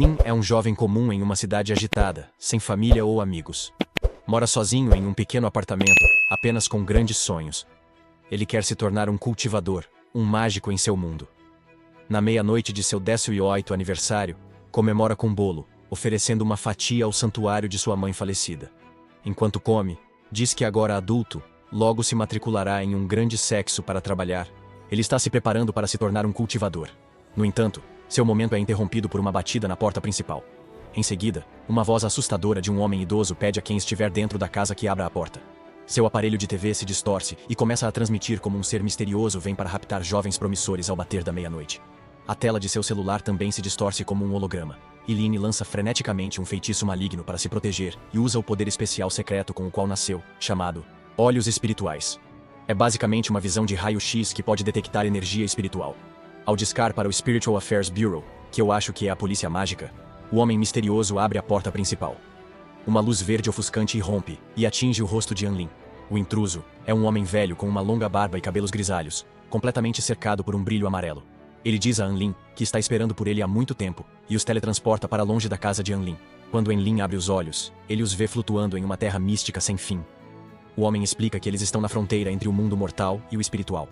Lin é um jovem comum em uma cidade agitada, sem família ou amigos. Mora sozinho em um pequeno apartamento, apenas com grandes sonhos. Ele quer se tornar um cultivador, um mágico em seu mundo. Na meia-noite de seu 18º aniversário, comemora com bolo, oferecendo uma fatia ao santuário de sua mãe falecida. Enquanto come, diz que agora adulto, logo se matriculará em um grande sexo para trabalhar. Ele está se preparando para se tornar um cultivador. No entanto, seu momento é interrompido por uma batida na porta principal. Em seguida, uma voz assustadora de um homem idoso pede a quem estiver dentro da casa que abra a porta. Seu aparelho de TV se distorce e começa a transmitir como um ser misterioso vem para raptar jovens promissores ao bater da meia-noite. A tela de seu celular também se distorce como um holograma. E Lin lança freneticamente um feitiço maligno para se proteger e usa o poder especial secreto com o qual nasceu, chamado Olhos Espirituais. É basicamente uma visão de raio-x que pode detectar energia espiritual. Ao discar para o Spiritual Affairs Bureau, que eu acho que é a polícia mágica, o homem misterioso abre a porta principal. Uma luz verde ofuscante irrompe e atinge o rosto de Lin. O intruso é um homem velho com uma longa barba e cabelos grisalhos, completamente cercado por um brilho amarelo. Ele diz a Lin que está esperando por ele há muito tempo e os teletransporta para longe da casa de Lin. Quando Lin abre os olhos, ele os vê flutuando em uma terra mística sem fim. O homem explica que eles estão na fronteira entre o mundo mortal e o espiritual.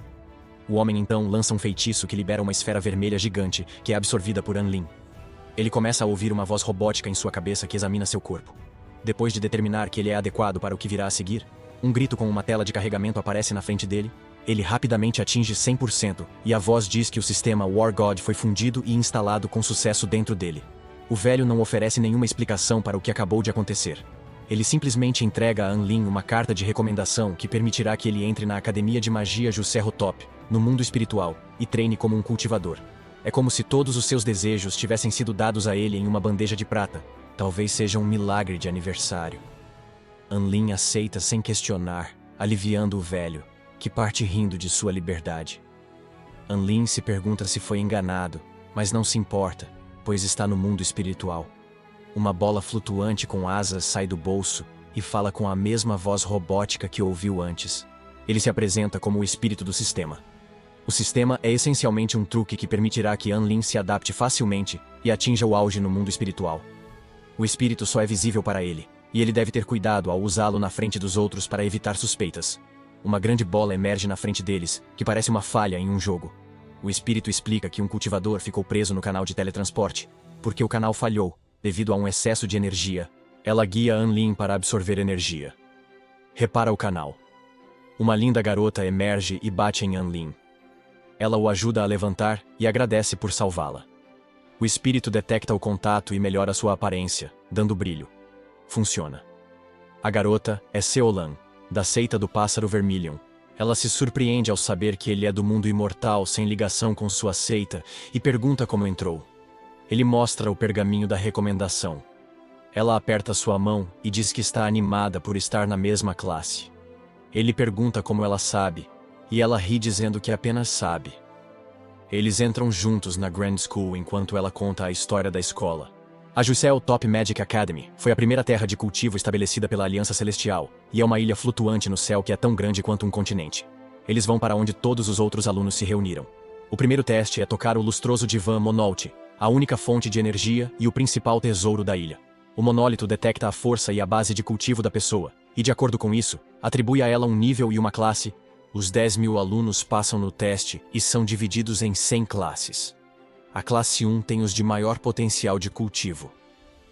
O homem então lança um feitiço que libera uma esfera vermelha gigante que é absorvida por Lin. Ele começa a ouvir uma voz robótica em sua cabeça que examina seu corpo. Depois de determinar que ele é adequado para o que virá a seguir, um grito com uma tela de carregamento aparece na frente dele. Ele rapidamente atinge 100% e a voz diz que o sistema War God foi fundido e instalado com sucesso dentro dele. O velho não oferece nenhuma explicação para o que acabou de acontecer. Ele simplesmente entrega a Lin uma carta de recomendação que permitirá que ele entre na Academia de Magia Jusserro Top, no mundo espiritual, e treine como um cultivador. É como se todos os seus desejos tivessem sido dados a ele em uma bandeja de prata. Talvez seja um milagre de aniversário. Lin aceita sem questionar, aliviando o velho, que parte rindo de sua liberdade. Lin se pergunta se foi enganado, mas não se importa, pois está no mundo espiritual. Uma bola flutuante com asas sai do bolso e fala com a mesma voz robótica que ouviu antes. Ele se apresenta como o espírito do sistema. O sistema é essencialmente um truque que permitirá que Lin se adapte facilmente e atinja o auge no mundo espiritual. O espírito só é visível para ele, e ele deve ter cuidado ao usá-lo na frente dos outros para evitar suspeitas. Uma grande bola emerge na frente deles, que parece uma falha em um jogo. O espírito explica que um cultivador ficou preso no canal de teletransporte, porque o canal falhou, devido a um excesso de energia. Ela guia Lin para absorver energia. Repara o canal. Uma linda garota emerge e bate em Lin. Ela o ajuda a levantar e agradece por salvá-la. O espírito detecta o contato e melhora sua aparência, dando brilho. Funciona. A garota é Seolan, da seita do Pássaro Vermilion. Ela se surpreende ao saber que ele é do mundo imortal sem ligação com sua seita e pergunta como entrou. Ele mostra o pergaminho da recomendação. Ela aperta sua mão e diz que está animada por estar na mesma classe. Ele pergunta como ela sabe, e ela ri dizendo que apenas sabe. Eles entram juntos na Grand School enquanto ela conta a história da escola. A Jusserro Top Magic Academy foi a primeira terra de cultivo estabelecida pela Aliança Celestial, e é uma ilha flutuante no céu que é tão grande quanto um continente. Eles vão para onde todos os outros alunos se reuniram. O primeiro teste é tocar o lustroso divã Monolith, a única fonte de energia e o principal tesouro da ilha. O monólito detecta a força e a base de cultivo da pessoa, e de acordo com isso, atribui a ela um nível e uma classe. Os 10.000 alunos passam no teste e são divididos em 100 classes. A classe 1 tem os de maior potencial de cultivo.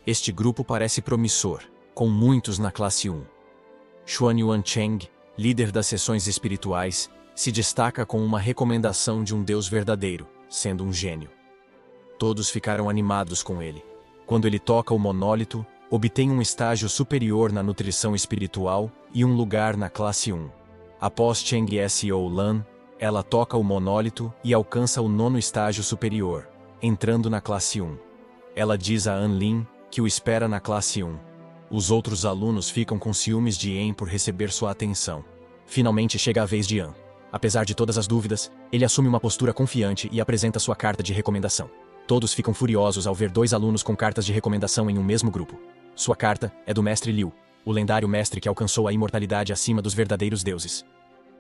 Este grupo parece promissor, com muitos na classe 1. Xuan Yuan Cheng, líder das sessões espirituais, se destaca com uma recomendação de um deus verdadeiro, sendo um gênio. Todos ficaram animados com ele. Quando ele toca o monólito, obtém um estágio superior na nutrição espiritual e um lugar na classe 1. Após Cheng Seo Lan, ela toca o monólito e alcança o 9º estágio superior, entrando na classe 1. Ela diz a Lin que o espera na classe 1. Os outros alunos ficam com ciúmes de Yen por receber sua atenção. Finalmente chega a vez de An. Apesar de todas as dúvidas, ele assume uma postura confiante e apresenta sua carta de recomendação. Todos ficam furiosos ao ver 2 alunos com cartas de recomendação em um mesmo grupo. Sua carta é do Mestre Liu, o lendário mestre que alcançou a imortalidade acima dos verdadeiros deuses.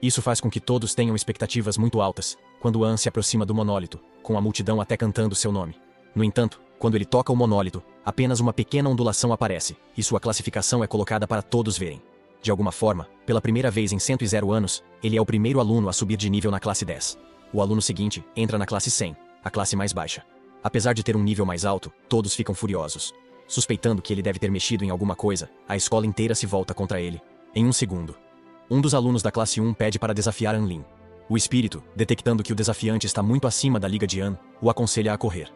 Isso faz com que todos tenham expectativas muito altas, quando An se aproxima do monólito, com a multidão até cantando seu nome. No entanto, Quando ele toca o monólito, apenas uma pequena ondulação aparece, e sua classificação é colocada para todos verem. De alguma forma, pela primeira vez em 100 anos, ele é o primeiro aluno a subir de nível na classe 10. O aluno seguinte entra na classe 100, a classe mais baixa. Apesar de ter um nível mais alto, todos ficam furiosos. Suspeitando que ele deve ter mexido em alguma coisa, a escola inteira se volta contra ele. Em um segundo, um dos alunos da classe 1 pede para desafiar Anlin. O espírito, detectando que o desafiante está muito acima da liga de An, o aconselha a correr.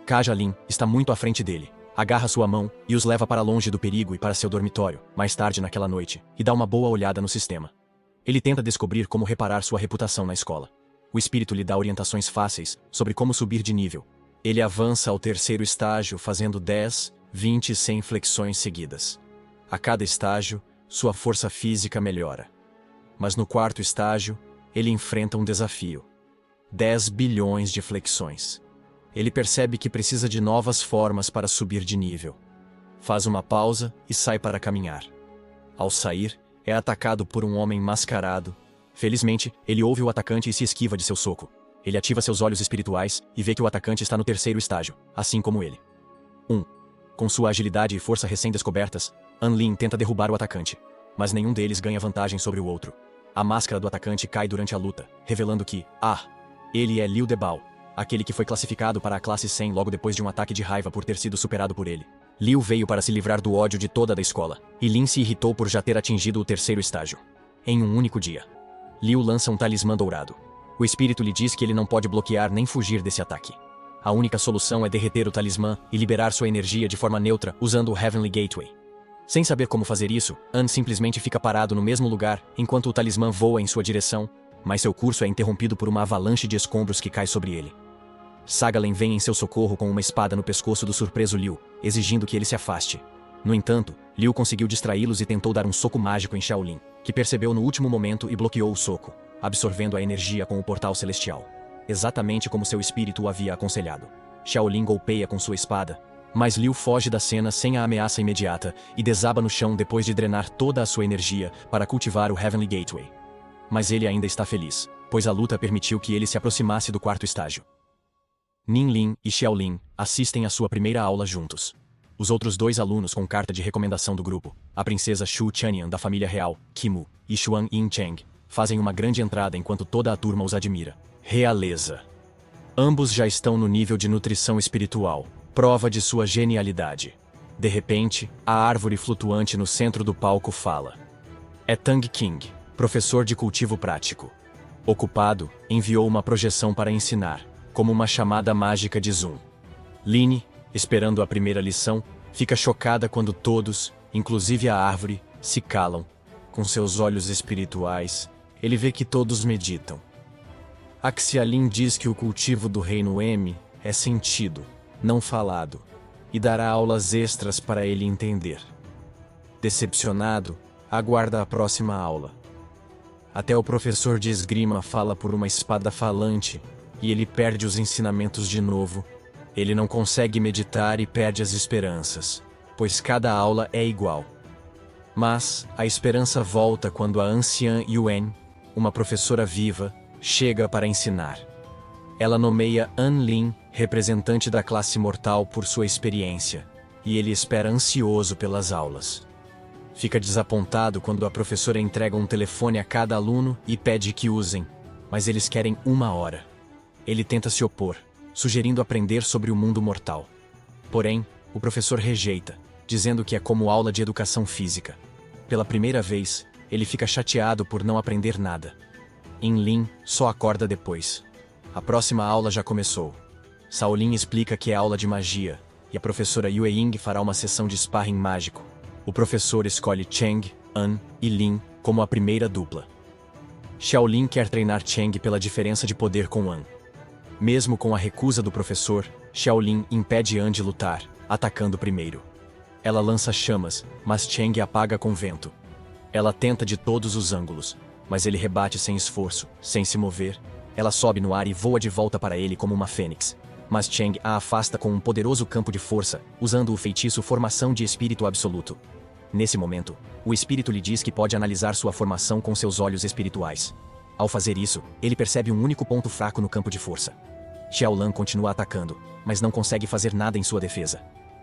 Kaja Lin está muito à frente dele, agarra sua mão e os leva para longe do perigo e para seu dormitório, mais tarde naquela noite, e dá uma boa olhada no sistema. Ele tenta descobrir como reparar sua reputação na escola. O espírito lhe dá orientações fáceis sobre como subir de nível. Ele avança ao terceiro estágio fazendo 10, 20 e 100 flexões seguidas. A cada estágio, sua força física melhora. Mas no quarto estágio, ele enfrenta um desafio. 10 bilhões de flexões. Ele percebe que precisa de novas formas para subir de nível. Faz uma pausa e sai para caminhar. Ao sair, é atacado por um homem mascarado. Felizmente, ele ouve o atacante e se esquiva de seu soco. Ele ativa seus olhos espirituais e vê que o atacante está no terceiro estágio, assim como ele. 1. Com sua agilidade e força recém-descobertas, Anlin tenta derrubar o atacante, mas nenhum deles ganha vantagem sobre o outro. A máscara do atacante cai durante a luta, revelando que, ele é Liu Debao, aquele que foi classificado para a classe 100 logo depois de um ataque de raiva por ter sido superado por ele. Liu veio para se livrar do ódio de toda a escola, e Lin se irritou por já ter atingido o terceiro estágio. Em um único dia, Liu lança um talismã dourado. O espírito lhe diz que ele não pode bloquear nem fugir desse ataque. A única solução é derreter o talismã e liberar sua energia de forma neutra usando o Heavenly Gateway. Sem saber como fazer isso, An simplesmente fica parado no mesmo lugar enquanto o talismã voa em sua direção, mas seu curso é interrompido por uma avalanche de escombros que cai sobre ele. Sagalen vem em seu socorro com uma espada no pescoço do surpreso Liu, exigindo que ele se afaste. No entanto, Liu conseguiu distraí-los e tentou dar um soco mágico em Shaolin, que percebeu no último momento e bloqueou o soco, absorvendo a energia com o portal celestial. Exatamente como seu espírito o havia aconselhado. Shaolin golpeia com sua espada, mas Liu foge da cena sem a ameaça imediata e desaba no chão depois de drenar toda a sua energia para cultivar o Heavenly Gateway. Mas ele ainda está feliz, pois a luta permitiu que ele se aproximasse do quarto estágio. Ninlin e Xiaolin assistem à sua primeira aula juntos. Os outros dois alunos com carta de recomendação do grupo, a princesa Xu Chanian da família real, Qimu, e Xuan Yingcheng, fazem uma grande entrada enquanto toda a turma os admira. Realeza. Ambos já estão no nível de nutrição espiritual, prova de sua genialidade. De repente, a árvore flutuante no centro do palco fala. É Tang King, professor de cultivo prático. Ocupado, enviou uma projeção para ensinar, como uma chamada mágica de Zoom. Lin, esperando a primeira lição, fica chocada quando todos, inclusive a árvore, se calam. Com seus olhos espirituais, ele vê que todos meditam. Axialin diz que o cultivo do Reino M é sentido, não falado, e dará aulas extras para ele entender. Decepcionado, aguarda a próxima aula. Até o professor de esgrima fala por uma espada falante, e ele perde os ensinamentos de novo. Ele não consegue meditar e perde as esperanças, pois cada aula é igual. Mas a esperança volta quando a anciã Yuan, uma professora viva, chega para ensinar. Ela nomeia Anlin representante da classe mortal por sua experiência, e ele espera ansioso pelas aulas. Fica desapontado quando a professora entrega um telefone a cada aluno e pede que usem, mas eles querem 1 hora. Ele tenta se opor, sugerindo aprender sobre o mundo mortal. Porém, o professor rejeita, dizendo que é como aula de educação física. Pela primeira vez, ele fica chateado por não aprender nada. Inlin só acorda depois. A próxima aula já começou. Shaolin explica que é aula de magia, e a professora Yue Ying fará uma sessão de sparring mágico. O professor escolhe Cheng, An e Lin como a primeira dupla. Shaolin quer treinar Cheng pela diferença de poder com An. Mesmo com a recusa do professor, Shaolin impede An de lutar, atacando primeiro. Ela lança chamas, mas Cheng apaga com vento. Ela tenta de todos os ângulos, mas ele rebate sem esforço, sem se mover. Ela sobe no ar e voa de volta para ele como uma fênix. Mas Cheng a afasta com um poderoso campo de força, usando o feitiço Formação de Espírito Absoluto. Nesse momento, o espírito lhe diz que pode analisar sua formação com seus olhos espirituais. Ao fazer isso, ele percebe um único ponto fraco no campo de força. Xiaolan continua atacando, mas não consegue fazer nada em sua defesa.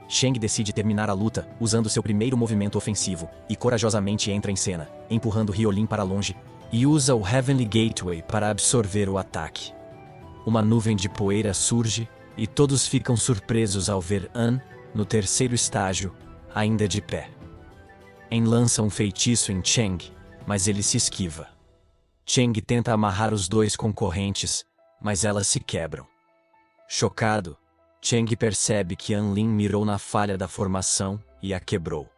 Cheng decide terminar a luta, usando seu primeiro movimento ofensivo, e corajosamente entra em cena, empurrando Hyorin para longe, e usa o Heavenly Gateway para absorver o ataque. Uma nuvem de poeira surge, e todos ficam surpresos ao ver An, no terceiro estágio, ainda de pé. En lança um feitiço em Cheng, mas ele se esquiva. Cheng tenta amarrar os dois com correntes, mas elas se quebram. Chocado, Cheng percebe que Anlin mirou na falha da formação e a quebrou.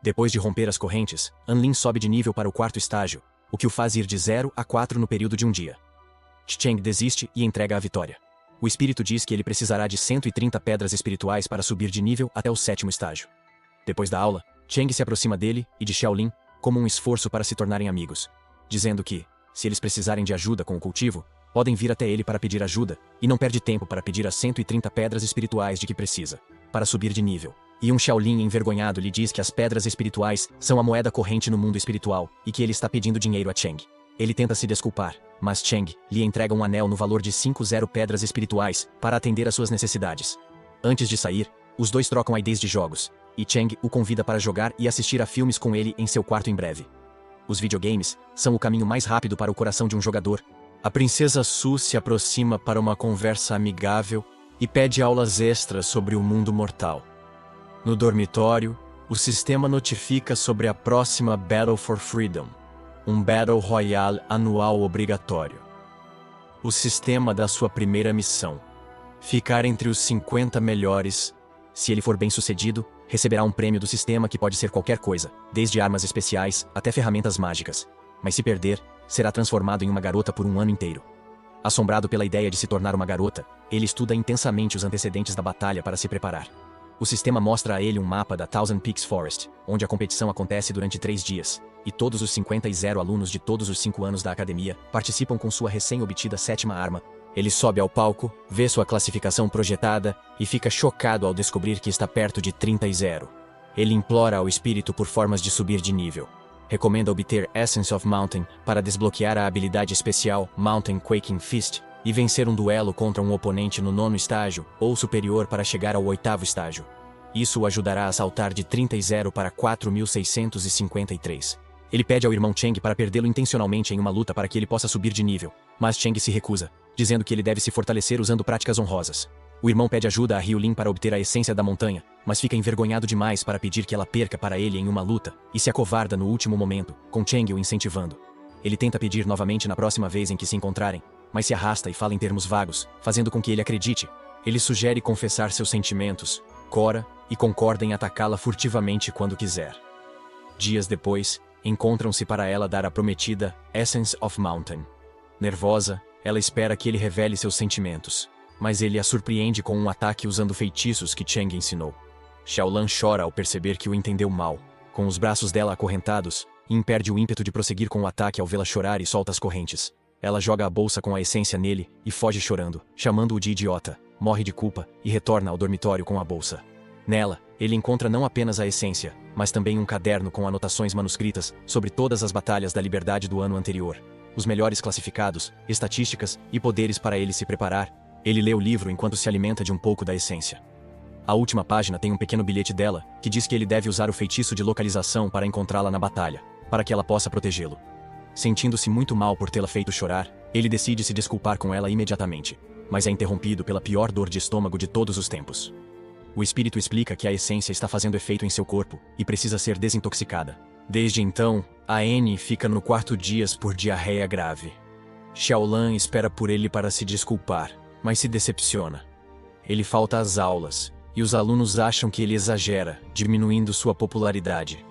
Depois de romper as correntes, Anlin sobe de nível para o quarto estágio, o que o faz ir de 0 a 4 no período de um dia. Cheng desiste e entrega a vitória. O espírito diz que ele precisará de 130 pedras espirituais para subir de nível até o sétimo estágio. Depois da aula, Cheng se aproxima dele e de Xiaolin, como um esforço para se tornarem amigos, dizendo que, se eles precisarem de ajuda com o cultivo, podem vir até ele para pedir ajuda, e não perde tempo para pedir as 130 pedras espirituais de que precisa, para subir de nível. E um Xiaolin envergonhado lhe diz que as pedras espirituais são a moeda corrente no mundo espiritual, e que ele está pedindo dinheiro a Cheng. Ele tenta se desculpar, mas Cheng lhe entrega um anel no valor de 50 pedras espirituais, para atender às suas necessidades. Antes de sair, os dois trocam IDs de jogos, e Cheng o convida para jogar e assistir a filmes com ele em seu quarto em breve. Os videogames são o caminho mais rápido para o coração de um jogador. A princesa Su se aproxima para uma conversa amigável e pede aulas extras sobre o mundo mortal. No dormitório, o sistema notifica sobre a próxima Battle for Freedom, um Battle Royale anual obrigatório. O sistema dá sua primeira missão: ficar entre os 50 melhores. Se ele for bem sucedido, receberá um prêmio do sistema que pode ser qualquer coisa, desde armas especiais até ferramentas mágicas. Mas se perder, será transformado em uma garota por um ano inteiro. Assombrado pela ideia de se tornar uma garota, ele estuda intensamente os antecedentes da batalha para se preparar. O sistema mostra a ele um mapa da Thousand Peaks Forest, onde a competição acontece durante 3 dias, e todos os 50 alunos de todos os 5 anos da academia participam com sua recém-obtida 7ª arma. Ele sobe ao palco, vê sua classificação projetada e fica chocado ao descobrir que está perto de 30. Ele implora ao espírito por formas de subir de nível. Recomenda obter Essence of Mountain para desbloquear a habilidade especial Mountain Quaking Fist e vencer um duelo contra um oponente no 9º estágio ou superior para chegar ao 8º estágio. Isso o ajudará a saltar de 30 para 4.653. Ele pede ao irmão Cheng para perdê-lo intencionalmente em uma luta para que ele possa subir de nível, mas Cheng se recusa, dizendo que ele deve se fortalecer usando práticas honrosas. O irmão pede ajuda a Hyorin para obter a essência da montanha, mas fica envergonhado demais para pedir que ela perca para ele em uma luta, e se acovarda no último momento, com Cheng o incentivando. Ele tenta pedir novamente na próxima vez em que se encontrarem, mas se arrasta e fala em termos vagos, fazendo com que ele acredite. Ele sugere confessar seus sentimentos, cora, e concorda em atacá-la furtivamente quando quiser. Dias depois, encontram-se para ela dar a prometida Essence of Mountain. Nervosa, ela espera que ele revele seus sentimentos, mas ele a surpreende com um ataque usando feitiços que Cheng ensinou. Xiaolan chora ao perceber que o entendeu mal, com os braços dela acorrentados, e impede o ímpeto de prosseguir com o ataque ao vê-la chorar e solta as correntes. Ela joga a bolsa com a essência nele e foge chorando, chamando-o de idiota, morre de culpa e retorna ao dormitório com a bolsa. Nela, ele encontra não apenas a essência, mas também um caderno com anotações manuscritas sobre todas as batalhas da liberdade do ano anterior, os melhores classificados, estatísticas e poderes para ele se preparar. Ele lê o livro enquanto se alimenta de um pouco da essência. A última página tem um pequeno bilhete dela, que diz que ele deve usar o feitiço de localização para encontrá-la na batalha, para que ela possa protegê-lo. Sentindo-se muito mal por tê-la feito chorar, ele decide se desculpar com ela imediatamente, mas é interrompido pela pior dor de estômago de todos os tempos. O espírito explica que a essência está fazendo efeito em seu corpo e precisa ser desintoxicada. Desde então, a Annie fica no quarto dias por diarreia grave. Xiaolan espera por ele para se desculpar, mas se decepciona. Ele falta às aulas, e os alunos acham que ele exagera, diminuindo sua popularidade.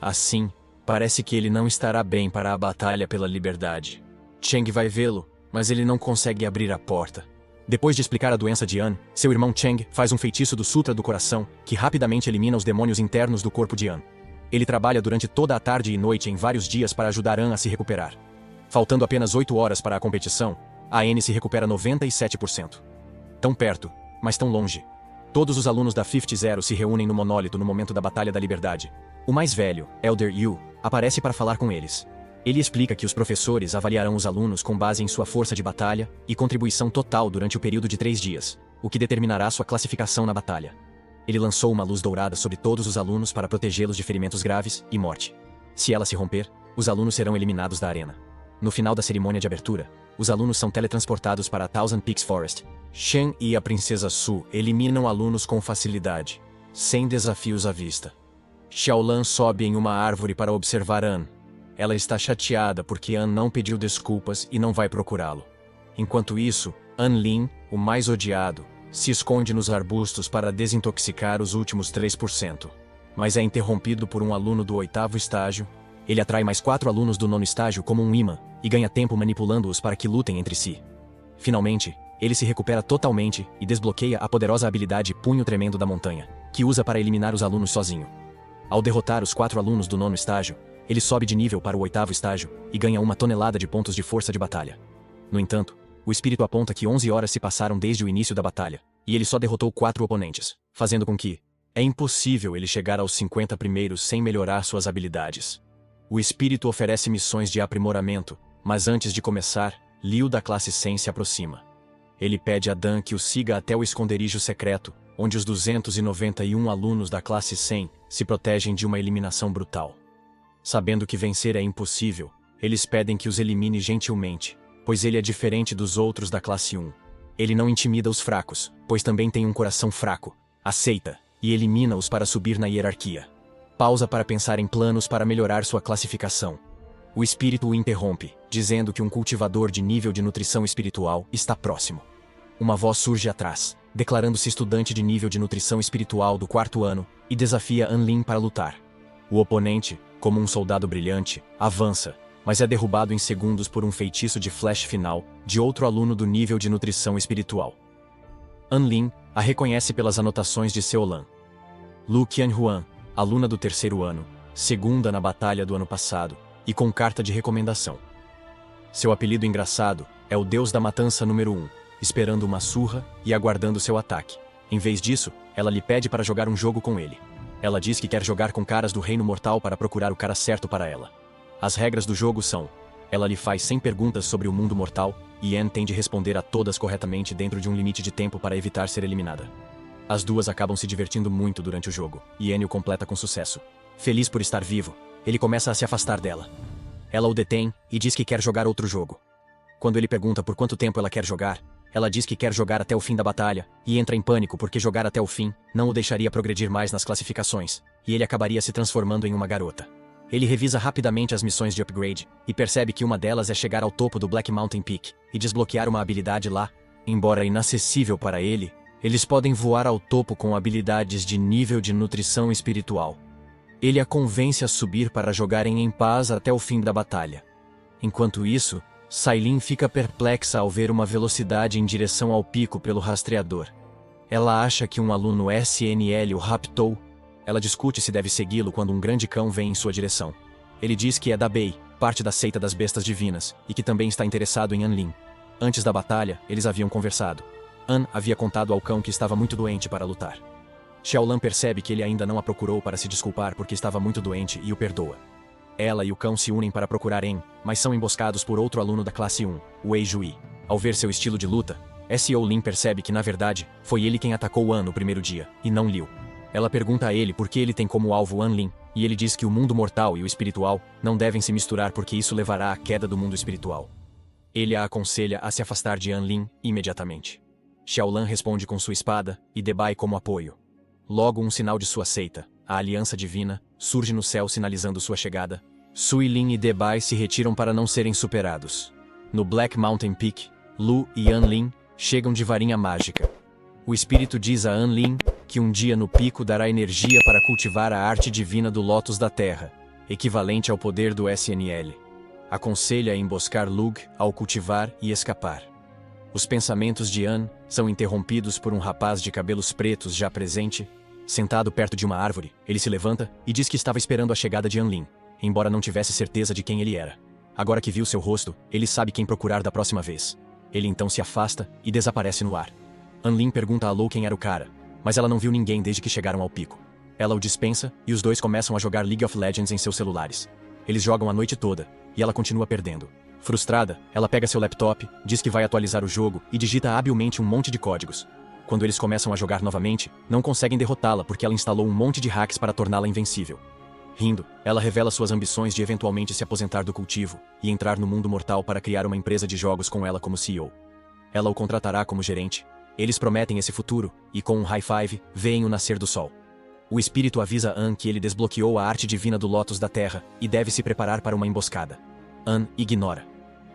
Assim, parece que ele não estará bem para a batalha pela liberdade. Cheng vai vê-lo, mas ele não consegue abrir a porta. Depois de explicar a doença de An, seu irmão Cheng faz um feitiço do Sutra do Coração, que rapidamente elimina os demônios internos do corpo de An. Ele trabalha durante toda a tarde e noite em vários dias para ajudar An a se recuperar. Faltando apenas 8 horas para a competição, a Annie se recupera 97%. Tão perto, mas tão longe. Todos os alunos da 50 se reúnem no monólito no momento da Batalha da Liberdade. O mais velho, Elder Yu, aparece para falar com eles. Ele explica que os professores avaliarão os alunos com base em sua força de batalha e contribuição total durante o período de 3 dias, o que determinará sua classificação na batalha. Ele lançou uma luz dourada sobre todos os alunos para protegê-los de ferimentos graves e morte. Se ela se romper, os alunos serão eliminados da arena. No final da cerimônia de abertura, os alunos são teletransportados para a Thousand Peaks Forest. Shen e a Princesa Su eliminam alunos com facilidade, sem desafios à vista. Xiaolan sobe em uma árvore para observar An. Ela está chateada porque An não pediu desculpas e não vai procurá-lo. Enquanto isso, An Lin, o mais odiado, se esconde nos arbustos para desintoxicar os últimos 3%. Mas é interrompido por um aluno do 8º estágio. Ele atrai mais 4 alunos do 9º estágio como um imã, e ganha tempo manipulando-os para que lutem entre si. Finalmente, ele se recupera totalmente e desbloqueia a poderosa habilidade Punho Tremendo da Montanha, que usa para eliminar os alunos sozinho. Ao derrotar os 4 alunos do 9º estágio, ele sobe de nível para o 8º estágio e ganha 1 tonelada de pontos de força de batalha. No entanto, o espírito aponta que 11 horas se passaram desde o início da batalha, e ele só derrotou 4 oponentes, fazendo com que é impossível ele chegar aos 50 primeiros sem melhorar suas habilidades. O espírito oferece missões de aprimoramento, mas antes de começar, Liu da classe 100 se aproxima. Ele pede a Dan que o siga até o esconderijo secreto, onde os 291 alunos da classe 100 se protegem de uma eliminação brutal. Sabendo que vencer é impossível, eles pedem que os elimine gentilmente, pois ele é diferente dos outros da classe 1. Ele não intimida os fracos, pois também tem um coração fraco, aceita, e elimina-os para subir na hierarquia. Pausa para pensar em planos para melhorar sua classificação. O espírito o interrompe, dizendo que um cultivador de nível de nutrição espiritual está próximo. Uma voz surge atrás, declarando-se estudante de nível de nutrição espiritual do 4º ano, e desafia An Lin para lutar. O oponente, como um soldado brilhante, avança, mas é derrubado em segundos por um feitiço de flash final de outro aluno do nível de nutrição espiritual. An Lin a reconhece pelas anotações de Seolan. Lu Qianhuan, aluna do 3º ano, segunda na batalha do ano passado, e com carta de recomendação. Seu apelido engraçado é o Deus da Matança número 1, esperando uma surra e aguardando seu ataque. Em vez disso, ela lhe pede para jogar um jogo com ele. Ela diz que quer jogar com caras do Reino Mortal para procurar o cara certo para ela. As regras do jogo são: ela lhe faz 100 perguntas sobre o mundo mortal, e Anne tem de responder a todas corretamente dentro de um limite de tempo para evitar ser eliminada. As duas acabam se divertindo muito durante o jogo, e Anne o completa com sucesso. Feliz por estar vivo, ele começa a se afastar dela. Ela o detém e diz que quer jogar outro jogo. Quando ele pergunta por quanto tempo ela quer jogar, ela diz que quer jogar até o fim da batalha, e entra em pânico porque jogar até o fim não o deixaria progredir mais nas classificações, e ele acabaria se transformando em uma garota. Ele revisa rapidamente as missões de upgrade, e percebe que uma delas é chegar ao topo do Black Mountain Peak, e desbloquear uma habilidade lá. Embora inacessível para ele, eles podem voar ao topo com habilidades de nível de nutrição espiritual. Ele a convence a subir para jogarem em paz até o fim da batalha. Enquanto isso, Sailin fica perplexa ao ver uma velocidade em direção ao pico pelo rastreador. Ela acha que um aluno SNL o raptou. Ela discute se deve segui-lo quando um grande cão vem em sua direção. Ele diz que é da Bei, parte da seita das bestas divinas, e que também está interessado em An Lin. Antes da batalha, eles haviam conversado. An havia contado ao cão que estava muito doente para lutar. Xiaolan percebe que ele ainda não a procurou para se desculpar porque estava muito doente e o perdoa. Ela e o cão se unem para procurar En, mas são emboscados por outro aluno da classe 1, o Wei Jui. Ao ver seu estilo de luta, S.O. Lin percebe que na verdade, foi ele quem atacou An no primeiro dia, e não Liu. Ela pergunta a ele por que ele tem como alvo An Lin, e ele diz que o mundo mortal e o espiritual não devem se misturar porque isso levará à queda do mundo espiritual. Ele a aconselha a se afastar de An Lin imediatamente. Xiaolan responde com sua espada, e Debai como apoio. Logo um sinal de sua seita, a Aliança Divina, surge no céu sinalizando sua chegada. Sui Lin e Debai se retiram para não serem superados. No Black Mountain Peak, Lu e An Lin chegam de varinha mágica. O espírito diz a An Lin que um dia no pico dará energia para cultivar a arte divina do Lótus da Terra, equivalente ao poder do SNL. Aconselha a emboscar Lug ao cultivar e escapar. Os pensamentos de An são interrompidos por um rapaz de cabelos pretos já presente. Sentado perto de uma árvore, ele se levanta e diz que estava esperando a chegada de An Lin, embora não tivesse certeza de quem ele era. Agora que viu seu rosto, ele sabe quem procurar da próxima vez. Ele então se afasta e desaparece no ar. An Lin pergunta a Lou quem era o cara, mas ela não viu ninguém desde que chegaram ao pico. Ela o dispensa e os dois começam a jogar League of Legends em seus celulares. Eles jogam a noite toda, e ela continua perdendo. Frustrada, ela pega seu laptop, diz que vai atualizar o jogo e digita habilmente um monte de códigos. Quando eles começam a jogar novamente, não conseguem derrotá-la porque ela instalou um monte de hacks para torná-la invencível. Rindo, ela revela suas ambições de eventualmente se aposentar do cultivo e entrar no mundo mortal para criar uma empresa de jogos com ela como CEO. Ela o contratará como gerente. Eles prometem esse futuro, e com um high five, veem o nascer do sol. O espírito avisa Anne que ele desbloqueou a arte divina do Lótus da Terra e deve se preparar para uma emboscada. Anne ignora.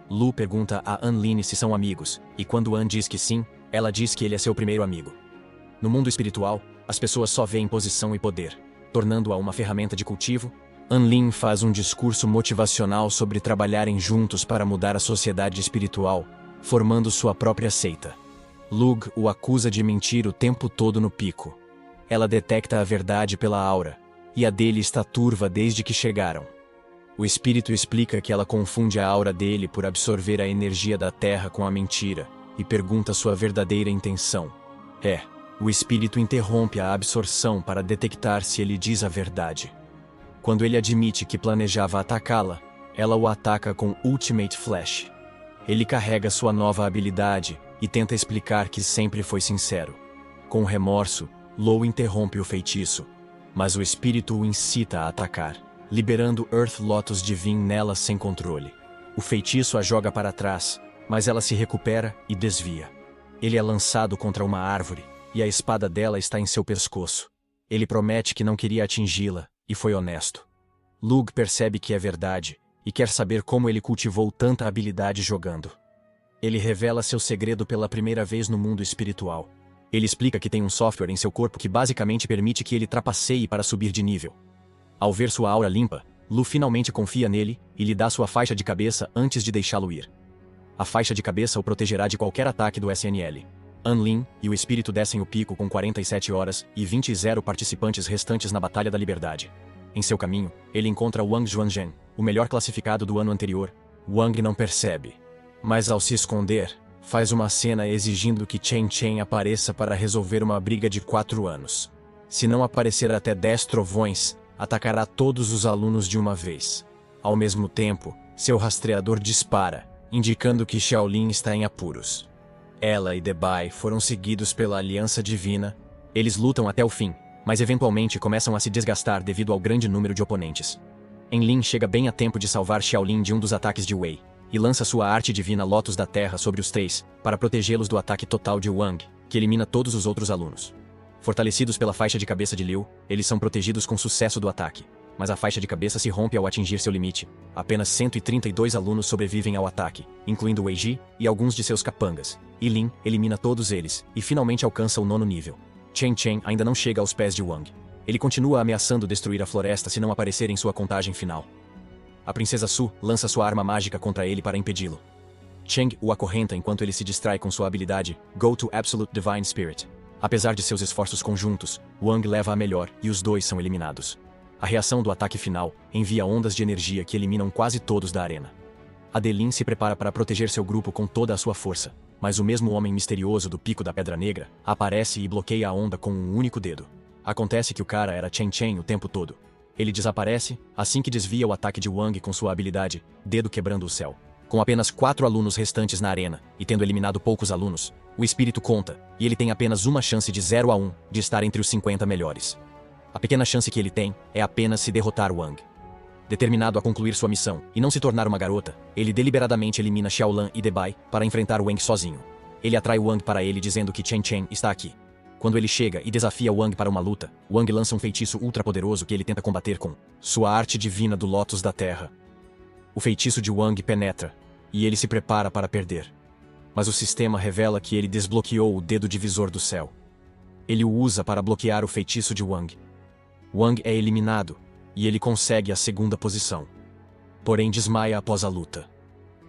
Lu pergunta a Anne se são amigos, e quando Anne diz que sim, ela diz que ele é seu primeiro amigo. No mundo espiritual, as pessoas só veem posição e poder, tornando-a uma ferramenta de cultivo. Anne faz um discurso motivacional sobre trabalharem juntos para mudar a sociedade espiritual, formando sua própria seita. Lug o acusa de mentir o tempo todo no pico. Ela detecta a verdade pela aura, e a dele está turva desde que chegaram. O espírito explica que ela confunde a aura dele por absorver a energia da terra com a mentira, e pergunta sua verdadeira intenção. O espírito interrompe a absorção para detectar se ele diz a verdade. Quando ele admite que planejava atacá-la, ela o ataca com Ultimate Flash. Ele carrega sua nova habilidade e tenta explicar que sempre foi sincero. Com remorso, Lo interrompe o feitiço, mas o espírito o incita a atacar, liberando Earth Lotus Divine nela sem controle. O feitiço a joga para trás, mas ela se recupera e desvia. Ele é lançado contra uma árvore, e a espada dela está em seu pescoço. Ele promete que não queria atingi-la, e foi honesto. Lug percebe que é verdade, e quer saber como ele cultivou tanta habilidade jogando. Ele revela seu segredo pela primeira vez no mundo espiritual. Ele explica que tem um software em seu corpo que basicamente permite que ele trapaceie para subir de nível. Ao ver sua aura limpa, Lu finalmente confia nele e lhe dá sua faixa de cabeça antes de deixá-lo ir. A faixa de cabeça o protegerá de qualquer ataque do SNL. Anne e o espírito descem o pico com 47 horas e 20 participantes restantes na Batalha da Liberdade. Em seu caminho, ele encontra Wang Juanzhen, o melhor classificado do ano anterior. Wang não percebe, mas ao se esconder, faz uma cena exigindo que Chen Chen apareça para resolver uma briga de 4 anos. Se não aparecer até 10 trovões, atacará todos os alunos de uma vez. Ao mesmo tempo, seu rastreador dispara, indicando que Shaolin está em apuros. Ela e Debai foram seguidos pela Aliança Divina. Eles lutam até o fim, mas eventualmente começam a se desgastar devido ao grande número de oponentes. Enlin chega bem a tempo de salvar Shaolin de um dos ataques de Wei, e lança sua arte divina Lotus da Terra sobre os 3, para protegê-los do ataque total de Wang, que elimina todos os outros alunos. Fortalecidos pela faixa de cabeça de Liu, eles são protegidos com sucesso do ataque, mas a faixa de cabeça se rompe ao atingir seu limite. Apenas 132 alunos sobrevivem ao ataque, incluindo Wei Ji e alguns de seus capangas. E Lin elimina todos eles, e finalmente alcança o 9º nível. Chen Chen ainda não chega aos pés de Wang. Ele continua ameaçando destruir a floresta se não aparecer em sua contagem final. A princesa Su lança sua arma mágica contra ele para impedi-lo. Cheng o acorrenta enquanto ele se distrai com sua habilidade Go to Absolute Divine Spirit. Apesar de seus esforços conjuntos, Wang leva a melhor e os dois são eliminados. A reação do ataque final envia ondas de energia que eliminam quase todos da arena. Adeline se prepara para proteger seu grupo com toda a sua força, mas o mesmo homem misterioso do Pico da Pedra Negra aparece e bloqueia a onda com um único dedo. Acontece que o cara era Chen Chen o tempo todo. Ele desaparece assim que desvia o ataque de Wang com sua habilidade, Dedo Quebrando o Céu. Com apenas 4 alunos restantes na arena, e tendo eliminado poucos alunos, o espírito conta, e ele tem apenas uma chance de 0 a 1 de estar entre os 50 melhores. A pequena chance que ele tem é apenas se derrotar Wang. Determinado a concluir sua missão e não se tornar uma garota, ele deliberadamente elimina Xiaolan e Debai para enfrentar Wang sozinho. Ele atrai Wang para ele dizendo que Chen Chen está aqui. Quando ele chega e desafia Wang para uma luta, Wang lança um feitiço ultrapoderoso que ele tenta combater com sua arte divina do Lótus da Terra. O feitiço de Wang penetra, e ele se prepara para perder. Mas o sistema revela que ele desbloqueou o dedo divisor do céu. Ele o usa para bloquear o feitiço de Wang. Wang é eliminado, e ele consegue a 2ª posição. Porém desmaia após a luta.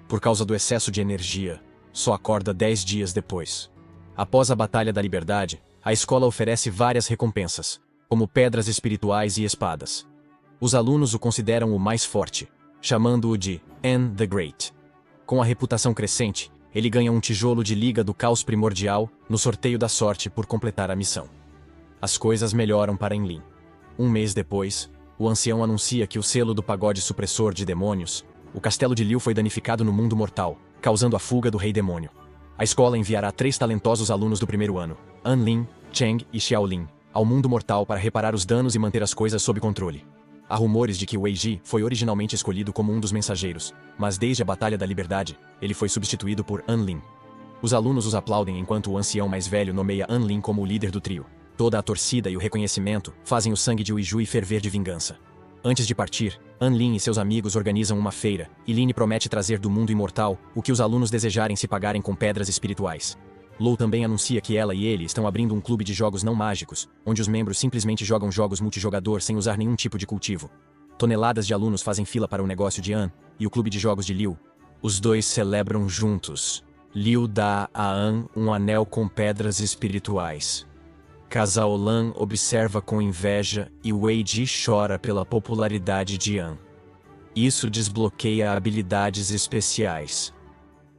Por causa do excesso de energia, só acorda 10 dias depois. Após a Batalha da Liberdade, a escola oferece várias recompensas, como pedras espirituais e espadas. Os alunos o consideram o mais forte, chamando-o de N the Great. Com a reputação crescente, ele ganha um tijolo de Liga do Caos Primordial no sorteio da sorte por completar a missão. As coisas melhoram para Enlin. Um mês depois, o ancião anuncia que o selo do pagode supressor de demônios, O castelo de Liu foi danificado no mundo mortal, causando a fuga do Rei Demônio. A escola enviará 3 talentosos alunos do primeiro ano, An Lin, Cheng e Xiaolin, ao mundo mortal para reparar os danos e manter as coisas sob controle. Há rumores de que Wei Ji foi originalmente escolhido como um dos mensageiros, mas desde a Batalha da Liberdade, ele foi substituído por An Lin. Os alunos os aplaudem enquanto o ancião mais velho nomeia An Lin como o líder do trio. Toda a torcida e o reconhecimento fazem o sangue de Wei Jui ferver de vingança. Antes de partir, An Lin e seus amigos organizam uma feira, e Lin promete trazer do mundo imortal o que os alunos desejarem se pagarem com pedras espirituais. Lou também anuncia que ela e ele estão abrindo um clube de jogos não mágicos, onde os membros simplesmente jogam jogos multijogador sem usar nenhum tipo de cultivo. Toneladas de alunos fazem fila para o negócio de An e o clube de jogos de Liu. Os dois celebram juntos. Liu dá a An um anel com pedras espirituais. Casaolan observa com inveja e Wei Ji chora pela popularidade de An. Isso desbloqueia habilidades especiais.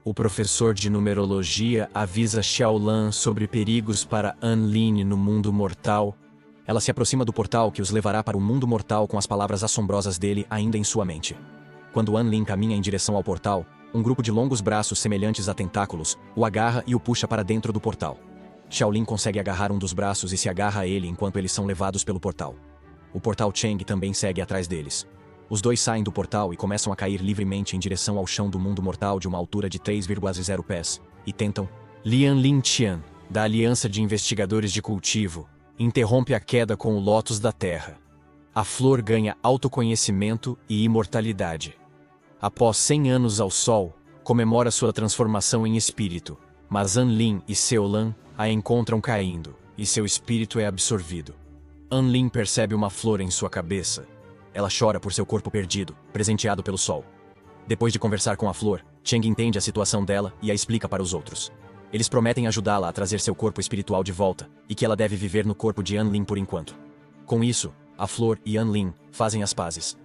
O professor de numerologia avisa Xiaolan sobre perigos para An Lin no mundo mortal. Ela se aproxima do portal que os levará para o mundo mortal com as palavras assombrosas dele ainda em sua mente. Quando An Lin caminha em direção ao portal, um grupo de longos braços semelhantes a tentáculos o agarra e o puxa para dentro do portal. Xiaolin consegue agarrar um dos braços e se agarra a ele enquanto eles são levados pelo portal. O portal Cheng também segue atrás deles. Os dois saem do portal e começam a cair livremente em direção ao chão do mundo mortal de uma altura de 3,0 pés, e tentam. Lian Lingtian, da Aliança de Investigadores de Cultivo, interrompe a queda com o Lótus da Terra. A flor ganha autoconhecimento e imortalidade. Após 100 anos ao Sol, comemora sua transformação em espírito, mas An Lin e Seolan a encontram caindo, e seu espírito é absorvido. An Lin percebe uma flor em sua cabeça. Ela chora por seu corpo perdido, presenteado pelo sol. Depois de conversar com a flor, Cheng entende a situação dela e a explica para os outros. Eles prometem ajudá-la a trazer seu corpo espiritual de volta, e que ela deve viver no corpo de An Lin por enquanto. Com isso, a flor e An Lin fazem as pazes.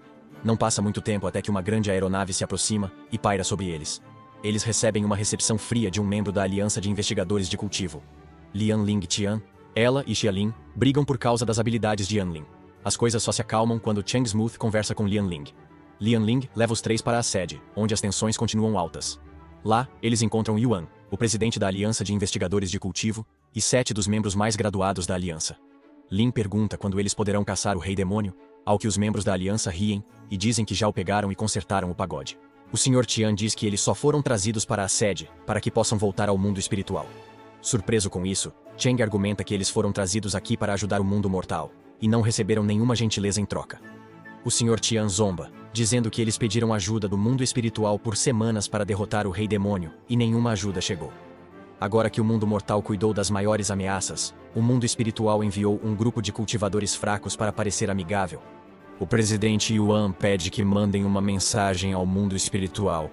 Não passa muito tempo até que uma grande aeronave se aproxima e paira sobre eles. Eles recebem uma recepção fria de um membro da Aliança de Investigadores de Cultivo. Lian Lingtian, ela e Xiaolin brigam por causa das habilidades de An Lin. As coisas só se acalmam quando Cheng Smooth conversa com Lian Ling. Lian Ling leva os 3 para a sede, onde as tensões continuam altas. Lá, eles encontram Yuan, o presidente da Aliança de Investigadores de Cultivo, e 7 dos membros mais graduados da Aliança. Lin pergunta quando eles poderão caçar o Rei Demônio, ao que os membros da Aliança riem e dizem que já o pegaram e consertaram o pagode. O Sr. Tian diz que eles só foram trazidos para a sede para que possam voltar ao mundo espiritual. Surpreso com isso, Cheng argumenta que eles foram trazidos aqui para ajudar o mundo mortal, e não receberam nenhuma gentileza em troca. O Sr. Tian zomba, dizendo que eles pediram ajuda do mundo espiritual por semanas para derrotar o Rei Demônio, e nenhuma ajuda chegou. Agora que o mundo mortal cuidou das maiores ameaças, o mundo espiritual enviou um grupo de cultivadores fracos para parecer amigável. O presidente Yuan pede que mandem uma mensagem ao mundo espiritual,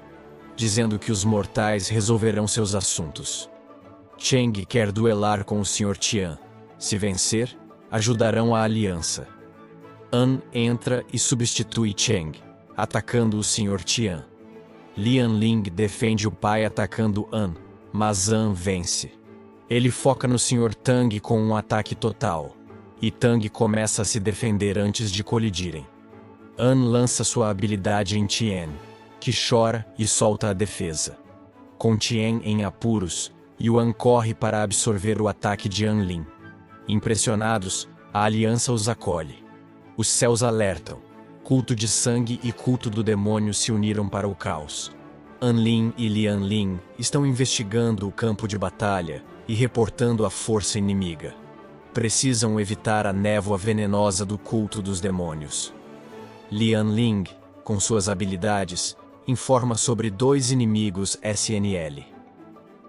dizendo que os mortais resolverão seus assuntos. Cheng quer duelar com o Sr. Tian. Se vencer, ajudarão a aliança. An entra e substitui Cheng, atacando o Sr. Tian. Lian Ling defende o pai atacando An, mas An vence. Ele foca no Sr. Tang com um ataque total, e Tang começa a se defender antes de colidirem. An lança sua habilidade em Tien, que chora e solta a defesa. Com Tien em apuros, Yuan corre para absorver o ataque de An Lin. Impressionados, a aliança os acolhe. Os céus alertam. Culto de sangue e culto do demônio se uniram para o caos. An Lin e Lian Ling estão investigando o campo de batalha e reportando a força inimiga. Precisam evitar a névoa venenosa do culto dos demônios. Lian Ling, com suas habilidades, informa sobre 2 inimigos SNL.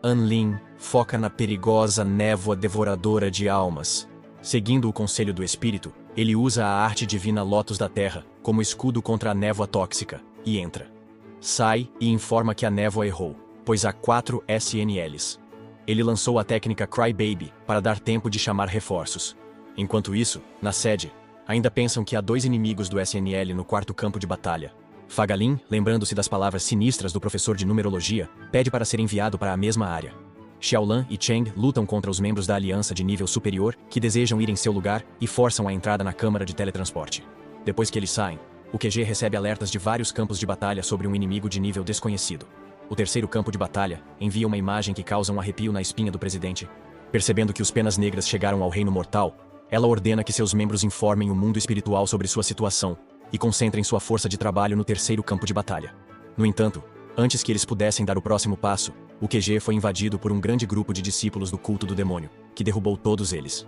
An Lin foca na perigosa névoa devoradora de almas. Seguindo o conselho do espírito, ele usa a arte divina Lótus da Terra como escudo contra a névoa tóxica, e entra. Sai e informa que a névoa errou, pois há 4 SNLs. Ele lançou a técnica Cry Baby para dar tempo de chamar reforços. Enquanto isso, na sede, ainda pensam que há 2 inimigos do SNL no 4º campo de batalha. Fagalin, lembrando-se das palavras sinistras do professor de numerologia, pede para ser enviado para a mesma área. Xiaolan e Cheng lutam contra os membros da aliança de nível superior que desejam ir em seu lugar e forçam a entrada na câmara de teletransporte. Depois que eles saem, O QG recebe alertas de vários campos de batalha sobre um inimigo de nível desconhecido. O terceiro campo de batalha envia uma imagem que causa um arrepio na espinha do presidente. Percebendo que os Penas Negras chegaram ao Reino Mortal, ela ordena que seus membros informem o mundo espiritual sobre sua situação e concentrem sua força de trabalho no terceiro campo de batalha. No entanto, antes que eles pudessem dar o próximo passo, o QG foi invadido por um grande grupo de discípulos do culto do demônio, que derrubou todos eles.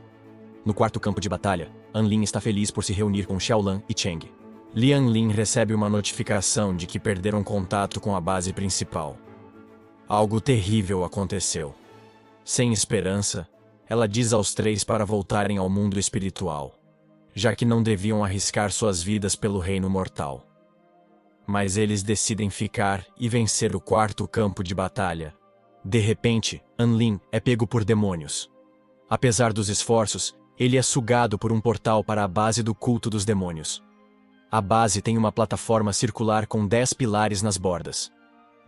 No quarto campo de batalha, Anlin está feliz por se reunir com Xiaolan e Cheng. Lian Lin recebe uma notificação de que perderam contato com a base principal. Algo terrível aconteceu. Sem esperança, ela diz aos três para voltarem ao mundo espiritual, já que não deviam arriscar suas vidas pelo reino mortal. Mas eles decidem ficar e vencer o quarto campo de batalha. De repente, Anlin é pego por demônios. Apesar dos esforços, ele é sugado por um portal para a base do culto dos demônios. A base tem uma plataforma circular com 10 pilares nas bordas.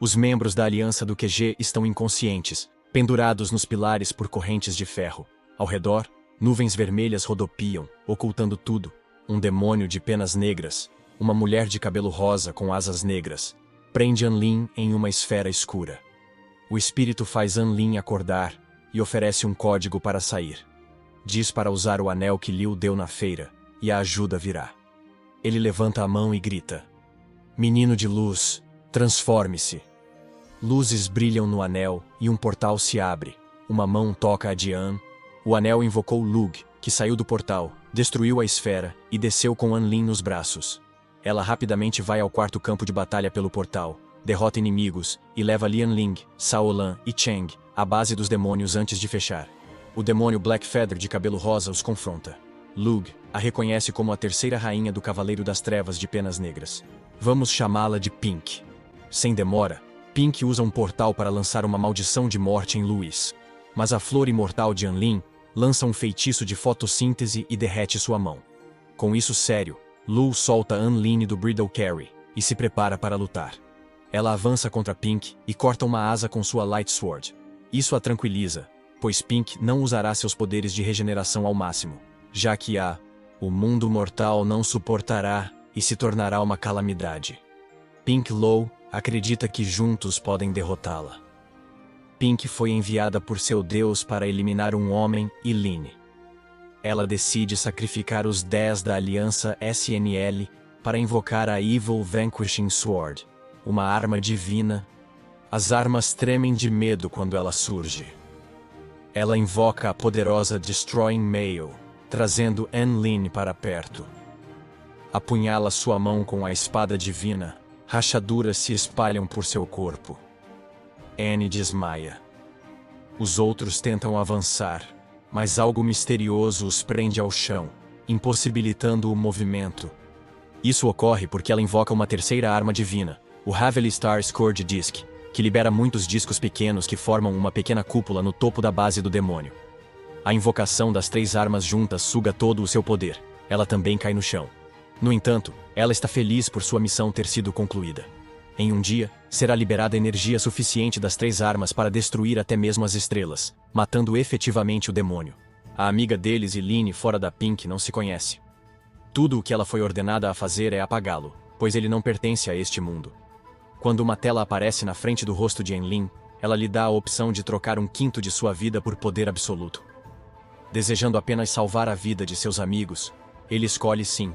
Os membros da aliança do QG estão inconscientes, pendurados nos pilares por correntes de ferro. Ao redor, nuvens vermelhas rodopiam, ocultando tudo. Um demônio de penas negras, uma mulher de cabelo rosa com asas negras, prende Anlin em uma esfera escura. O espírito faz Anlin acordar e oferece um código para sair. Diz para usar o anel que Liu deu na feira, e a ajuda virá. Ele levanta a mão e grita: "Menino de luz, transforme-se." Luzes brilham no anel e um portal se abre. Uma mão toca a Dian. O anel invocou Lug, que saiu do portal, destruiu a esfera e desceu com Anlin nos braços. Ela rapidamente vai ao quarto campo de batalha pelo portal, derrota inimigos e leva Lianling, Shaolan e Cheng à base dos demônios antes de fechar. O demônio Blackfeather de cabelo rosa os confronta. Lug a reconhece como a terceira rainha do Cavaleiro das Trevas de Penas Negras. Vamos chamá-la de Pink. Sem demora, Pink usa um portal para lançar uma maldição de morte em Louis. Mas a flor imortal de Anlin lança um feitiço de fotossíntese e derrete sua mão. Com isso sério, Lu solta Anlin do Bridal Carry e se prepara para lutar. Ela avança contra Pink e corta uma asa com sua Light Sword. Isso a tranquiliza, pois Pink não usará seus poderes de regeneração ao máximo, já que o mundo mortal não suportará e se tornará uma calamidade. Pink Low acredita que juntos podem derrotá-la. Pink foi enviada por seu deus para eliminar um homem e Lin. Ela decide sacrificar os 10 da aliança SNL para invocar a Evil Vanquishing Sword, uma arma divina. As armas tremem de medo quando ela surge. Ela invoca a poderosa Destroying Mail, trazendo Anlin para perto. Apunhala sua mão com a espada divina. Rachaduras se espalham por seu corpo. Anne desmaia. Os outros tentam avançar, mas algo misterioso os prende ao chão, impossibilitando o movimento. Isso ocorre porque ela invoca uma terceira arma divina, o Haveli Star Scourge Disc, que libera muitos discos pequenos que formam uma pequena cúpula no topo da base do demônio. A invocação das 3 armas juntas suga todo o seu poder. Ela também cai no chão. No entanto, ela está feliz por sua missão ter sido concluída. Em um dia, será liberada energia suficiente das 3 armas para destruir até mesmo as estrelas, matando efetivamente o demônio. A amiga deles e Lin fora da Pink não se conhece. Tudo o que ela foi ordenada a fazer é apagá-lo, pois ele não pertence a este mundo. Quando uma tela aparece na frente do rosto de Anlin, ela lhe dá a opção de trocar 1/5 de sua vida por poder absoluto. Desejando apenas salvar a vida de seus amigos, ele escolhe sim.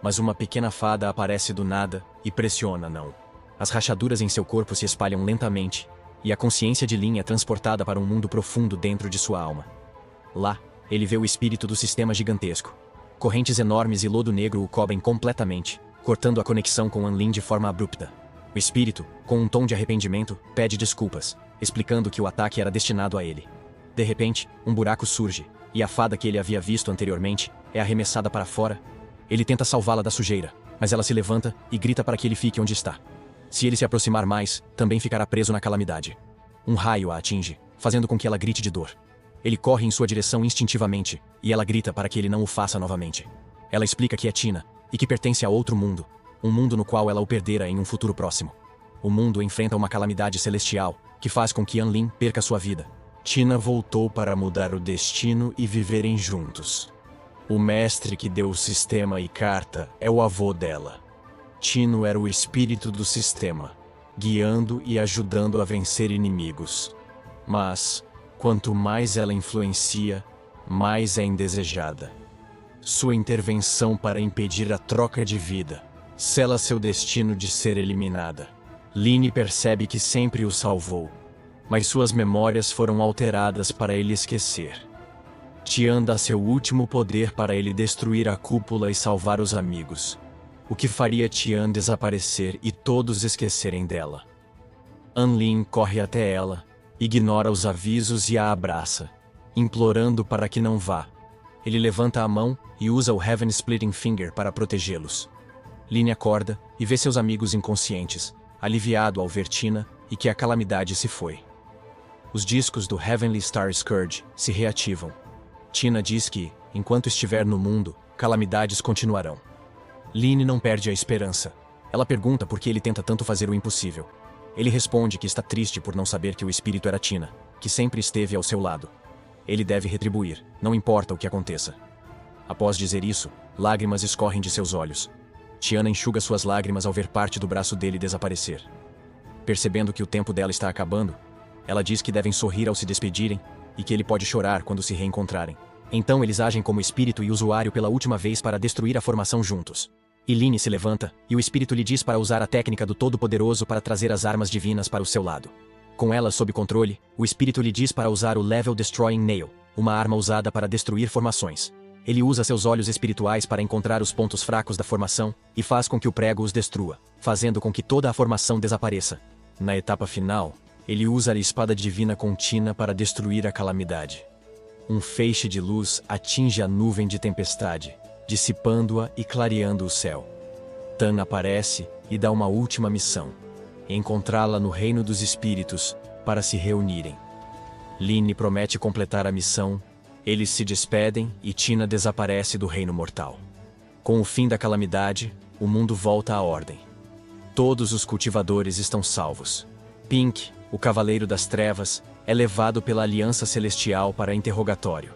Mas uma pequena fada aparece do nada e pressiona não. As rachaduras em seu corpo se espalham lentamente, e a consciência de Lin é transportada para um mundo profundo dentro de sua alma. Lá, ele vê o espírito do sistema gigantesco. Correntes enormes e lodo negro o cobrem completamente, cortando a conexão com Anlin de forma abrupta. O espírito, com um tom de arrependimento, pede desculpas, explicando que o ataque era destinado a ele. De repente, um buraco surge, e a fada que ele havia visto anteriormente é arremessada para fora. Ele tenta salvá-la da sujeira, mas ela se levanta e grita para que ele fique onde está. Se ele se aproximar mais, também ficará preso na calamidade. Um raio a atinge, fazendo com que ela grite de dor. Ele corre em sua direção instintivamente, e ela grita para que ele não o faça novamente. Ela explica que é Tina, e que pertence a outro mundo, um mundo no qual ela o perdera em um futuro próximo. O mundo enfrenta uma calamidade celestial, que faz com que Anlin perca sua vida. Tina voltou para mudar o destino e viverem juntos. O mestre que deu o sistema e carta é o avô dela. destino era o espírito do sistema, guiando e ajudando a vencer inimigos. Mas, quanto mais ela influencia, mais é indesejada. Sua intervenção para impedir a troca de vida sela seu destino de ser eliminada. Lynn percebe que sempre o salvou, mas suas memórias foram alteradas para ele esquecer. Tian dá seu último poder para ele destruir a cúpula e salvar os amigos, o que faria Tian desaparecer e todos esquecerem dela. Anlin corre até ela, ignora os avisos e a abraça, implorando para que não vá. Ele levanta a mão e usa o Heaven Splitting Finger para protegê-los. Lynn acorda e vê seus amigos inconscientes, aliviado ao ver Tina e que a calamidade se foi. Os discos do Heavenly Star Scourge se reativam. Tina diz que, enquanto estiver no mundo, calamidades continuarão. Lynn não perde a esperança. Ela pergunta por que ele tenta tanto fazer o impossível. Ele responde que está triste por não saber que o espírito era Tina, que sempre esteve ao seu lado. Ele deve retribuir, não importa o que aconteça. Após dizer isso, lágrimas escorrem de seus olhos. Tiana enxuga suas lágrimas ao ver parte do braço dele desaparecer. Percebendo que o tempo dela está acabando, ela diz que devem sorrir ao se despedirem e que ele pode chorar quando se reencontrarem. Então eles agem como espírito e usuário pela última vez para destruir a formação juntos. E Lynn se levanta, e o espírito lhe diz para usar a técnica do Todo-Poderoso para trazer as armas divinas para o seu lado. Com elas sob controle, o espírito lhe diz para usar o Level Destroying Nail, uma arma usada para destruir formações. Ele usa seus olhos espirituais para encontrar os pontos fracos da formação e faz com que o prego os destrua, fazendo com que toda a formação desapareça. Na etapa final, ele usa a espada divina contínua para destruir a calamidade. Um feixe de luz atinge a nuvem de tempestade, dissipando-a e clareando o céu. Tan aparece e dá uma última missão: encontrá-la no reino dos espíritos para se reunirem. Lynn promete completar a missão. Eles se despedem e Tina desaparece do reino mortal. Com o fim da calamidade, o mundo volta à ordem. Todos os cultivadores estão salvos. Pink, o Cavaleiro das Trevas, é levado pela Aliança Celestial para interrogatório.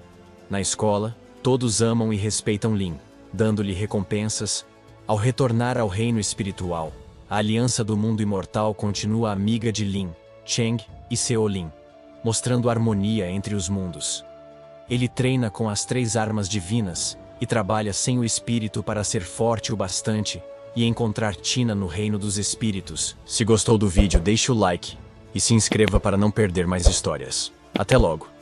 Na escola, todos amam e respeitam Lynn, dando-lhe recompensas. Ao retornar ao reino espiritual, a Aliança do Mundo Imortal continua amiga de Lynn, Cheng e Seolin, mostrando harmonia entre os mundos. Ele treina com as 3 armas divinas e trabalha sem o espírito para ser forte o bastante e encontrar Tina no reino dos espíritos. Se gostou do vídeo, deixe o like e se inscreva para não perder mais histórias. Até logo!